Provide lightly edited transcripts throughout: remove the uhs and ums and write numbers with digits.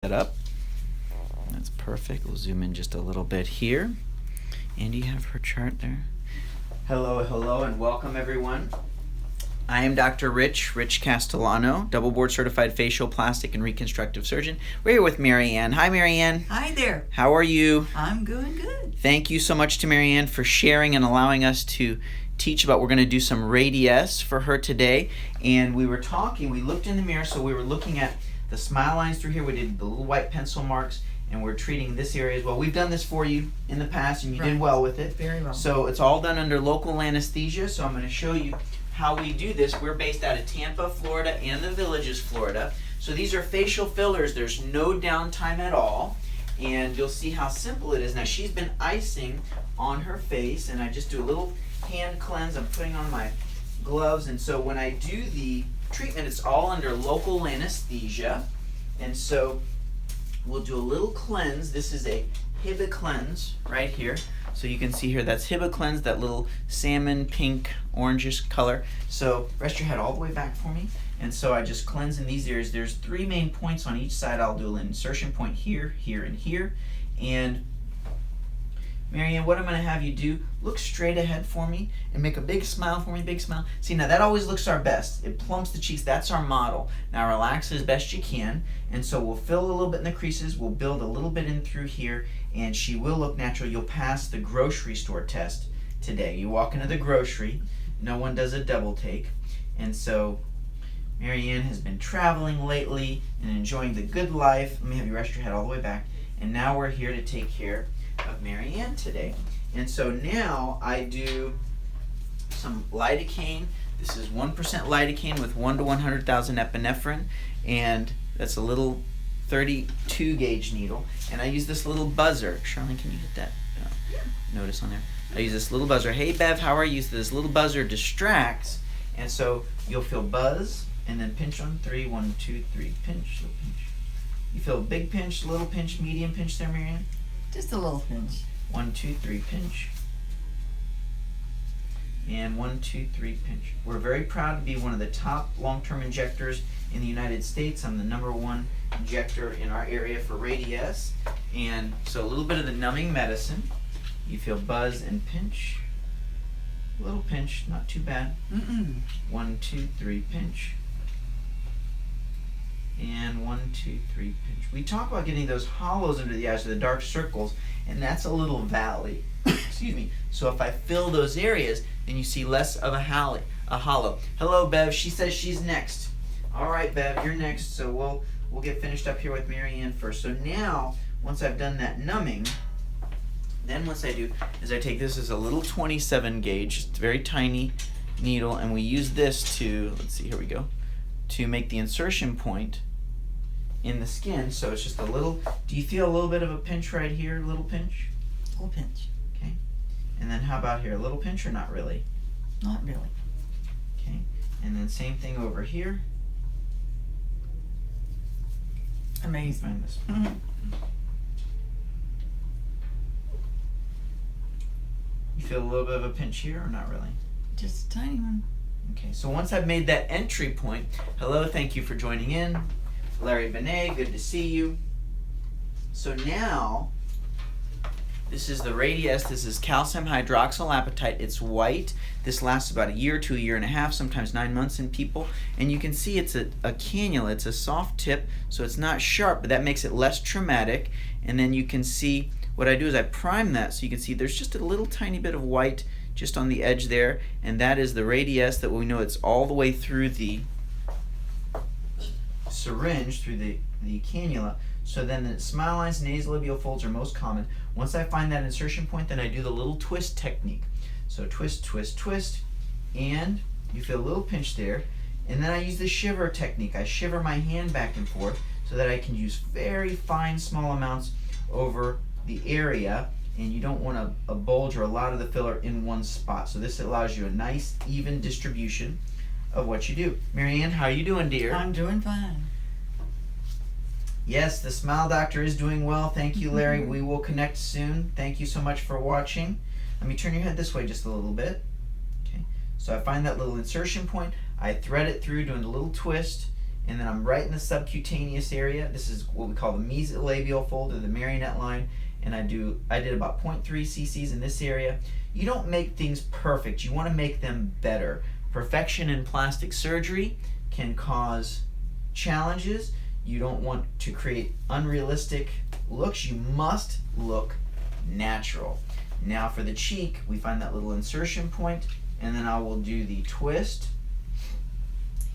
That up. That's perfect. We'll zoom in just a little bit here. And you have her chart there. Hello, and welcome everyone. I am Dr. Rich Castellano, double board certified facial, plastic, and reconstructive surgeon. We're here with Marianne. Hi, Marianne. Hi there. How are you? I'm doing good. Thank you so much to Marianne for sharing and allowing us to teach about. We're going to do some Radiesse for her today. And we looked in the mirror, so we were looking at the smile lines through here. We did the little white pencil marks, and we're treating this area as well. We've done this for you in the past, and you did well with it. Very well. So it's all done under local anesthesia, so I'm going to show you how we do this. We're based out of Tampa, Florida, and the Villages, Florida. So these are facial fillers. There's no downtime at all, and you'll see how simple it is. Now, she's been icing on her face, and I just do a little hand cleanse. I'm putting on my gloves, and so when I do the treatment, it's all under local anesthesia, and so we'll do a little cleanse. This is a Hiba cleanse right here, so you can see here that's Hiba cleanse, that little salmon pink orangish color. So rest your head all the way back for me, and so I just cleanse in these areas. There's 3 main points on each side. I'll do an insertion point here, here, and here. And Marianne, what I'm going to have you do, look straight ahead for me and make a big smile for me, big smile. See, now that always looks our best. It plumps the cheeks. That's our model. Now relax as best you can. And so we'll fill a little bit in the creases. We'll build a little bit in through here, and she will look natural. You'll pass the grocery store test today. You walk into the grocery. No one does a double take. And so Marianne has been traveling lately and enjoying the good life. Let me have you rest your head all the way back. And now we're here to take care of Marianne today. And so now I do some lidocaine. This is 1% lidocaine with 1 to 100,000 epinephrine, and that's a little 32 gauge needle. And I use this little buzzer. Charlene, can you hit that notice on there? I use this little buzzer. Hey Bev, how are you? So this little buzzer distracts, and so you'll feel buzz and then pinch on 3. 1, 2, 3. Pinch, little pinch. You feel a big pinch, little pinch, medium pinch there, Marianne? Just a little pinch. 1, 2, 3, pinch. And 1, 2, 3, pinch. We're very proud to be one of the top long-term injectors in the United States. I'm the #1 injector in our area for Radiesse. And so a little bit of the numbing medicine. You feel buzz and pinch. A little pinch, not too bad. 1, 2, 3, pinch. And 1, 2, 3, pinch. We talk about getting those hollows under the eyes, or the dark circles, and that's a little valley. Excuse me. So if I fill those areas, then you see less of a hollow. Hello, Bev. She says she's next. All right, Bev, you're next. So we'll get finished up here with Marianne first. So now, once I've done that numbing, then what I do is I take this as a little 27 gauge, it's a very tiny needle, and we use this to, let's see, here we go, to make the insertion point in the skin. So it's just a little, do you feel a little bit of a pinch right here? A little pinch? A little pinch. Okay. And then how about here? A little pinch or not really? Not really. Okay. And then same thing over here. Amazing. Find this. You feel a little bit of a pinch here or not really? Just a tiny one. Okay, so once I've made that entry point, hello, thank you for joining in. Larry Benet, good to see you. So now, this is the Radiesse. This is calcium hydroxylapatite. It's white. This lasts about a year to a year and a half, sometimes 9 months in people. And you can see it's a cannula. It's a soft tip, so it's not sharp, but that makes it less traumatic. And then you can see, what I do is I prime that, so you can see there's just a little tiny bit of white just on the edge there, and that is the Radiesse, that we know it's all the way through the syringe, through the cannula. So then the smile lines, nasolabial folds are most common. Once I find that insertion point, then I do the little twist technique. So twist, twist, twist, and you feel a little pinch there. And then I use the shiver technique. I shiver my hand back and forth so that I can use very fine, small amounts over the area, and you don't want a bulge or a lot of the filler in one spot. So this allows you a nice, even distribution of what you do. Marianne, how are you doing, dear? I'm doing fine. Yes, the Smile Doctor is doing well. Thank you, Larry. We will connect soon. Thank you so much for watching. Let me turn your head this way just a little bit. Okay. So I find that little insertion point. I thread it through, doing a little twist, and then I'm right in the subcutaneous area. This is what we call the mesolabial fold, or the marionette line, and I did about 0.3 cc's in this area. You don't make things perfect. You want to make them better. Perfection in plastic surgery can cause challenges. You don't want to create unrealistic looks. You must look natural. Now for the cheek, we find that little insertion point, and then I will do the twist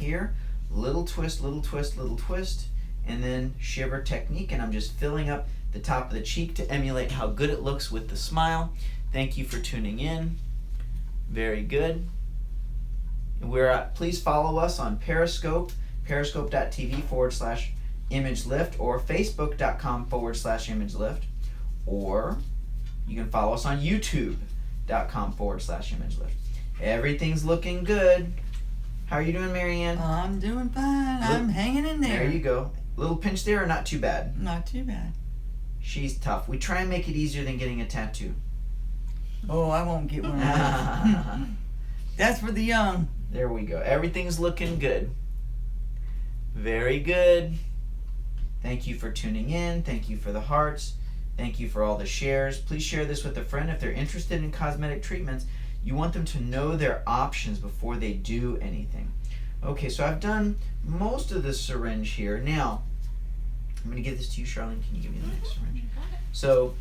here. Little twist, little twist, little twist, and then shiver technique, and I'm just filling up the top of the cheek to emulate how good it looks with the smile. Thank you for tuning in. Very good. Please follow us on Periscope, periscope.tv/image lift, or facebook.com/image lift, or you can follow us on youtube.com/image lift. Everything's looking good. How are you doing, Marianne? I'm doing fine. I'm hanging in there. There you go. Little pinch there, or not too bad? Not too bad. She's tough. We try and make it easier than getting a tattoo. Oh, I won't get one of those. That's for the young. There we go. Everything's looking good. Very good. Thank you for tuning in. Thank you for the hearts. Thank you for all the shares. Please share this with a friend if they're interested in cosmetic treatments. You want them to know their options before they do anything. Okay, so I've done most of the syringe here. Now, I'm going to give this to you, Charlene. Can you give me the next syringe? So,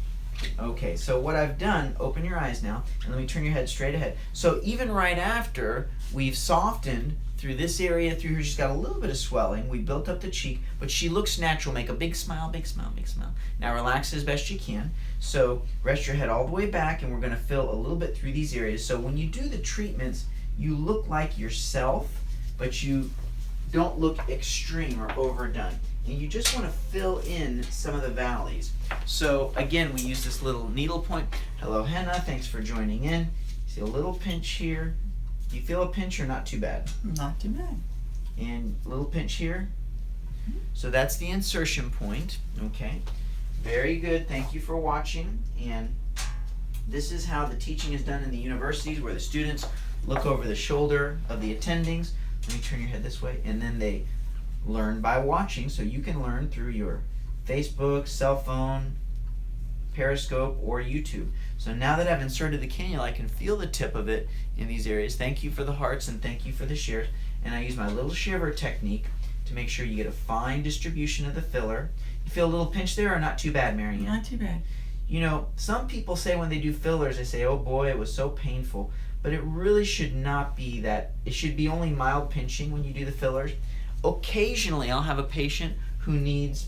okay, so what I've done, open your eyes now, and let me turn your head straight ahead. So even right after we've softened through this area, through here, she's got a little bit of swelling. We built up the cheek, but she looks natural. Make a big smile, big smile, big smile. Now relax as best you can. So rest your head all the way back, and we're going to fill a little bit through these areas. So when you do the treatments, you look like yourself, but you don't look extreme or overdone. And you just want to fill in some of the valleys. So again, we use this little needle point. Hello, Henna. Thanks for joining in. See a little pinch here. Do you feel a pinch or not too bad? Not too bad. And a little pinch here. So that's the insertion point. Okay. Very good. Thank you for watching. And this is how the teaching is done in the universities, where the students look over the shoulder of the attendings. Let me turn your head this way. And then they learn by watching. So you can learn through your Facebook, cell phone, Periscope, or YouTube. So now that I've inserted the cannula, I can feel the tip of it in these areas. Thank you for the hearts, and thank you for the shares. And I use my little shiver technique to make sure you get a fine distribution of the filler. You feel a little pinch there, or not too bad, Marianne? Not too bad. You know, some people say when they do fillers, they say, oh boy, it was so painful. But it really should not be that. It should be only mild pinching when you do the fillers. Occasionally, I'll have a patient who needs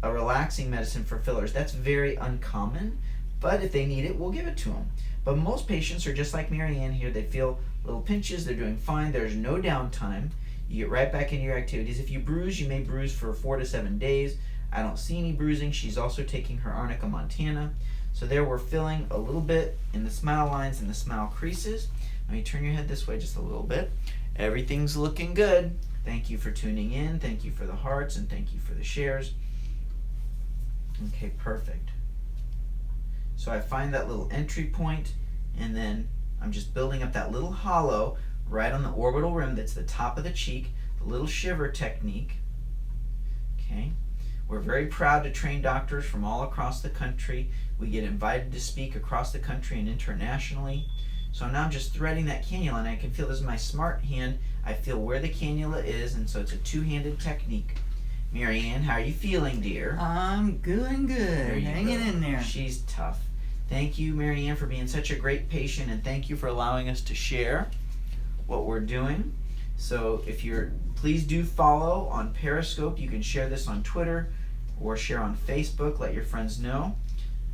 a relaxing medicine for fillers. That's very uncommon, but if they need it, we'll give it to them. But most patients are just like Marianne here. They feel little pinches. They're doing fine. There's no downtime. You get right back into your activities. If you bruise, you may bruise for 4 to 7 days. I don't see any bruising. She's also taking her Arnica Montana. So there we're filling a little bit in the smile lines and the smile creases. Let me turn your head this way just a little bit. Everything's looking good. Thank you for tuning in. Thank you for the hearts, and thank you for the shares. Okay, perfect. So I find that little entry point, and then I'm just building up that little hollow right on the orbital rim that's the top of the cheek, the little shiver technique. Okay. We're very proud to train doctors from all across the country. We get invited to speak across the country and internationally. So now I'm just threading that cannula, and I can feel this is my smart hand. I feel where the cannula is, and so it's a two-handed technique. Marianne, how are you feeling, dear? I'm doing good. Hanging in there. She's tough. Thank you, Marianne, for being such a great patient, and thank you for allowing us to share what we're doing. So please do follow on Periscope. You can share this on Twitter or share on Facebook. Let your friends know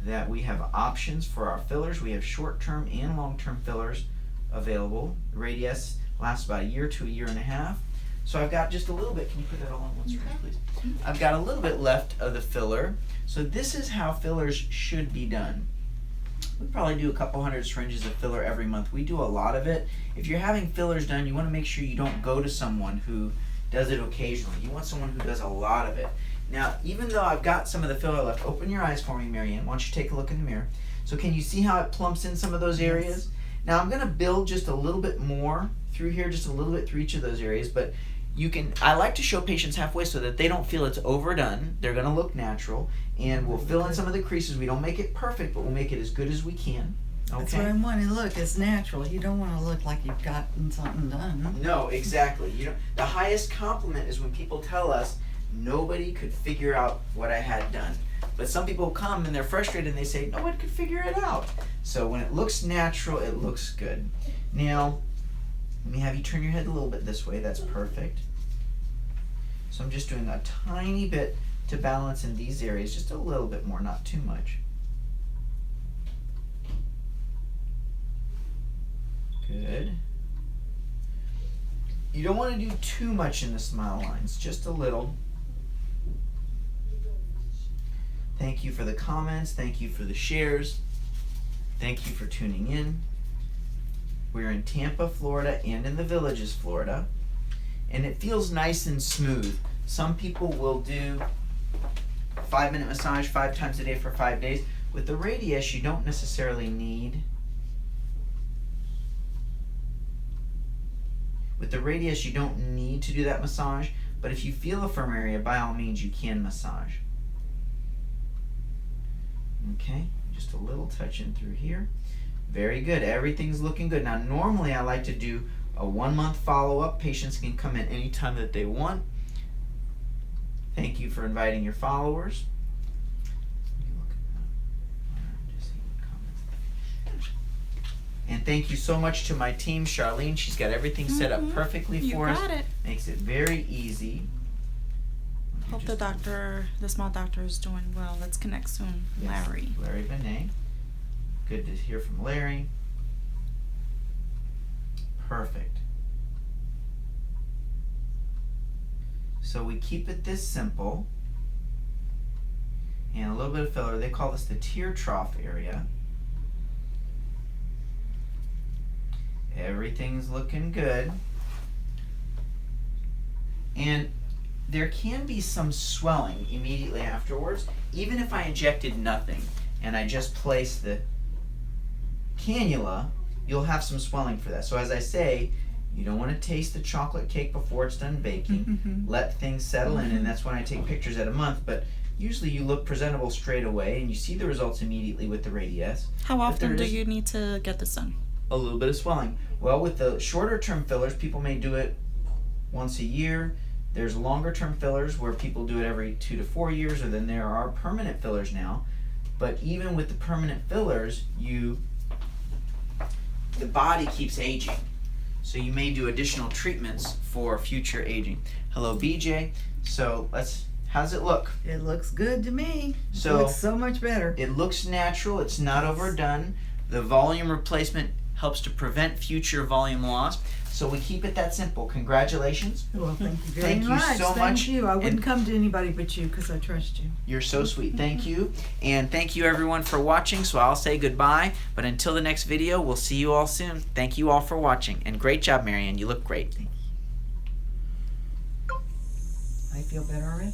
that we have options for our fillers. We have short-term and long-term fillers available. Radiesse lasts about a year to a year and a half. So I've got just a little bit. Can you put that all on one syringe, please? I've got a little bit left of the filler. So this is how fillers should be done. We probably do a couple hundred syringes of filler every month. We do a lot of it. If you're having fillers done, you want to make sure you don't go to someone who does it occasionally. You want someone who does a lot of it. Now, even though I've got some of the filler left, open your eyes for me, Marianne. Why don't you take a look in the mirror? So can you see how it plumps in some of those areas? Now I'm going to build just a little bit more through here, just a little bit through each of those areas, but I like to show patients halfway so that they don't feel it's overdone. They're gonna look natural, and we'll fill in some of the creases. We don't make it perfect, but we'll make it as good as we can. That's what Okay? I want to look. It's natural. You don't want to look like you've gotten something done. No, exactly. The highest compliment is when people tell us nobody could figure out what I had done. But some people come and they're frustrated and they say no one could figure it out. So when it looks natural, it looks good. Now, let me have you turn your head a little bit this way. That's perfect. So I'm just doing a tiny bit to balance in these areas, just a little bit more, not too much. Good. You don't want to do too much in the smile lines, just a little. Thank you for the comments. Thank you for the shares. Thank you for tuning in. We're in Tampa, Florida, and in the Villages, Florida. And it feels nice and smooth. Some people will do 5-minute massage 5 times a day for 5 days. With the Radiesse, you don't necessarily need. With the Radiesse, you don't need to do that massage, but if you feel a firm area, by all means, you can massage. Okay, just a little touch in through here. Very good. Everything's looking good. Now, normally I like to do a 1-month follow-up. Patients can come in anytime that they want. Thank you for inviting your followers. Let me look at that. Just see what comments. And thank you so much to my team, Charlene. She's got everything set up perfectly for us. You got it. Makes it very easy. Hope the small doctor is doing well. Let's connect soon. Yes, Larry. Larry Benet. Good to hear from Larry. Perfect. So we keep it this simple. And a little bit of filler. They call this the tear trough area. Everything's looking good. And there can be some swelling immediately afterwards, even if I injected nothing and I just place the cannula, you'll have some swelling for that. So as I say, you don't want to taste the chocolate cake before it's done baking. Let things settle in, and that's when I take pictures at a month, but usually you look presentable straight away and you see the results immediately with the Radiesse. How often do you need to get this done? A little bit of swelling. Well, with the shorter term fillers, people may do it once a year. There's longer term fillers where people do it every 2 to 4 years, or then there are permanent fillers now. But even with the permanent fillers, the body keeps aging. So you may do additional treatments for future aging. Hello, BJ. So how's it look? It looks good to me. So it looks so much better. It looks natural. It's not overdone. The volume replacement helps to prevent future volume loss. So we keep it that simple. Congratulations. Well, thank you very much. Thank you so much. Thank you. I wouldn't come to anybody but you because I trust you. You're so sweet. Thank you. And thank you everyone for watching. So I'll say goodbye. But until the next video, we'll see you all soon. Thank you all for watching. And great job, Marianne. You look great. I feel better already.